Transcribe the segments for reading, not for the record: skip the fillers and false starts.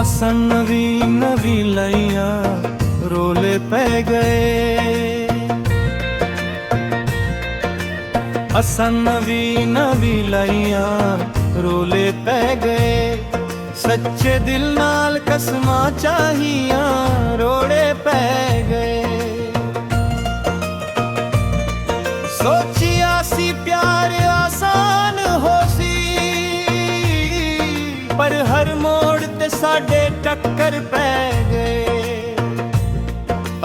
ਅਸਾਂ ਨਵੀਂ ਨਵੀਂ ਲਈਆਂ ਰੋਲੇ ਪੈ ਗਏ। ਅਸਾਂ ਨਵੀਂ ਨਵੀਂ ਲਈਆਂ ਰੋਲੇ ਪੈ ਗਏ। ਸੱਚੇ ਦਿਲ ਨਾਲ ਕਸਮਾਂ ਚਾਹੀਆਂ ਰੋਲੇ ਪੈ ਗਏ। ਸੋਚਿਆ ਸੀ ਪਿਆਰ ਆਸਾਨ ਹੋ ਸੀ, ਪਰ ਹਰ ਮੋੜ ਤੇ ਸਾਡੇ ਟੱਕਰ ਪੈ ਗਏ।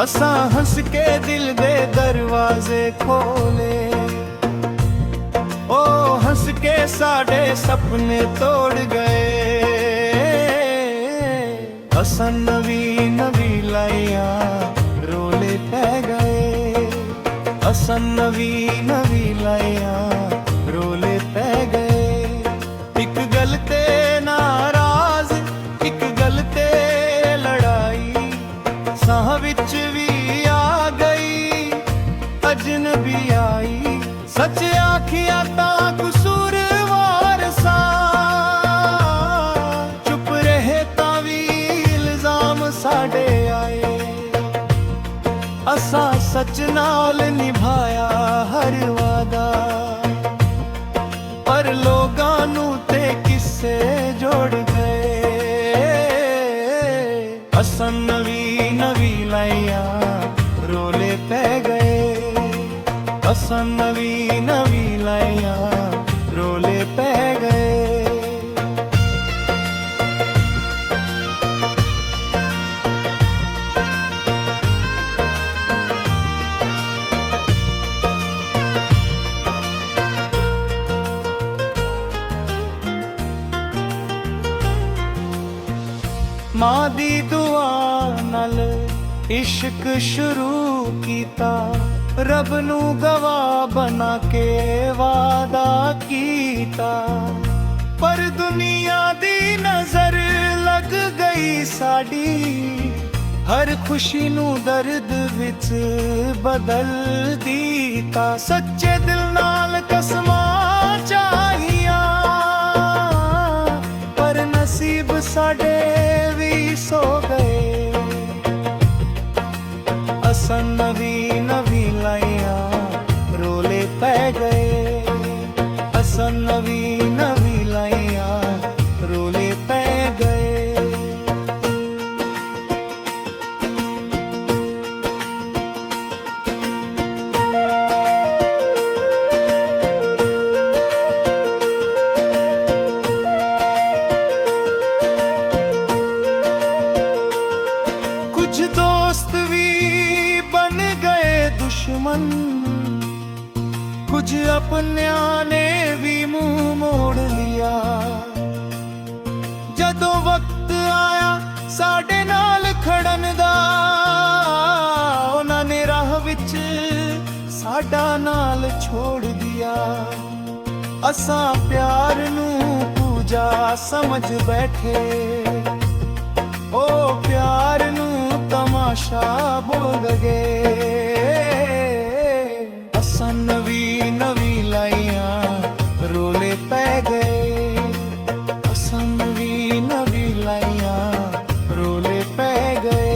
ਅਸਾਂ ਹੱਸ ਕੇ ਦਿਲ ਦੇ ਦਰਵਾਜ਼ੇ ਖੋਲੇ, ਉਹ ਹੱਸ ਕੇ ਸਾਡੇ ਸੁਪਨੇ ਤੋੜ ਗਏ। ਅਸਾਂ ਨਵੀਂ ਨਵੀਂ ਲਾਈਆਂ ਰੋਲੇ ਪੈ ਗਏ। ਅਸਾਂ ਨਵੀਂ ਨਵੀਂ ਲਾਈਆਂ ਰੋਲੇ ਪੈ ਗਏ। ਇੱਕ ਗੱਲ ਤੇ ਨਾਰਾਜ਼, ਇੱਕ ਗੱਲ ਤੇ ਲੜਾਈ, ਸਾਹ ਵਿੱਚ ਵੀ ਆ ਗਈ ਅਜਨਬੀ ਆਈ। ਸੱਚ ਆਖਿਆ ਤਾਂ ਕਸੂਰਵਾਰ ਸਾਂ, ਚੁੱਪ ਰਹੇ ਤਾਂ ਵੀ ਇਲਜ਼ਾਮ ਸਾਡੇ ਆਏ। ਅਸਾਂ ਸੱਚ ਨਾਲ ਨਿਭਾਇਆ ਹਰ ਵਾਦਾ, ਪਰ ਲੋਕਾਂ ਨੂੰ ਤੇ ਕਿੱਸੇ ਜੋੜ ਗਏ। ਅਸਾਂ ਨਵੀਂ ਨਵੀਂ ਲਾਈਆਂ ਰੋਲੇ ਪੈ ਗਏ। ਅਸਾਂ ਨਵੀਂ ਨਵੀਂ ਲਾਈਆਂ ਰੋਲੇ ਪੈ ਗਏ। ਮਾਂ ਦੀ ਦੁਆ ਨਾਲ ਇਸ਼ਕ ਸ਼ੁਰੂ ਕੀਤਾ, ਰੱਬ ਨੂੰ ਗਵਾਹ ਬਣਾ ਕੇ ਵਾਦਾ ਕੀਤਾ। ਪਰ ਦੁਨੀਆ ਦੀ ਨਜ਼ਰ ਲੱਗ ਗਈ ਸਾਡੀ, ਹਰ ਖੁਸ਼ੀ ਨੂੰ ਦਰਦ ਵਿੱਚ ਬਦਲ ਦਿੱਤਾ। ਸੱਚੇ ਦਿਲ ਨਾਲ ਕਸਮਾਂ ਚਾਹੀਆਂ, ਪਰ ਨਸੀਬ ਸਾਡੇ ਵੀ ਸੋ ਗਏ। ਅਸਾਂ ਨਵੀਂ ਨਵੀਂ ਲਾਈਆਂ ਰੋਲੇ ਪੈ ਗਏ। ਅਸਾਂ ਨਵੀਂ ਨਵੀਂ ਲਾਈਆਂ ਰੋਲੇ ਪੈ ਗਏ। ਕੁਝ ਦੋਸਤ ਵੀ ਬਣ ਗਏ ਦੁਸ਼ਮਨ, ਕੁਝ ਆਪਣਿਆਂ ਨੇ ਵੀ ਮੂੰਹ ਮੋੜ ਲਿਆ। ਜਦੋਂ ਵਕਤ ਆਇਆ ਸਾਡੇ ਨਾਲ ਖੜਨ ਦਾ, ਉਹਨਾਂ ਨੇ ਰਾਹ ਵਿੱਚ ਸਾਡਾ ਨਾਲ ਛੋੜ ਦਿਆ। ਅਸਾਂ ਪਿਆਰ ਨੂੰ ਪੂਜਾ ਸਮਝ ਬੈਠੇ, ਉਹ ਪਿਆਰ ਨੂੰ ਤਮਾਸ਼ਾ ਭੁੱਲ ਗਏ। ਅਸਾਂ ਨਵੀਂ ਨਵੀਂ ਲਾਈਆਂ ਰੋਲੇ ਪੈ ਗਏ। ਅਸਾਂ ਨਵੀਂ ਨਵੀਂ ਲਾਈਆਂ ਰੋਲੇ ਪੈ ਗਏ।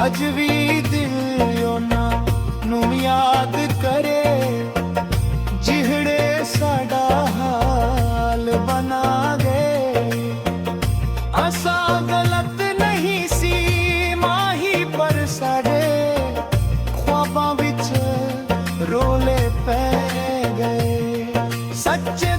ਅੱਜ ਵੀ ਦਿਲ ਉਹਨਾਂ ਨੂੰ ਯਾਦ ਕਰੇ, ਜਿਹੜੇ ਸਾਡਾ ਹਾਲ ਬਣਾ ਗਏ। ਅਸਾਂ ਗਲਤ ਨਹੀਂ ਸੀ ਮਾਹੀ, ਪਰ ਸਾਡੇ ख्वाबां ਵਿੱਚ ਰੋਲੇ ਪੈ ਗਏ। ਸੱਚੇ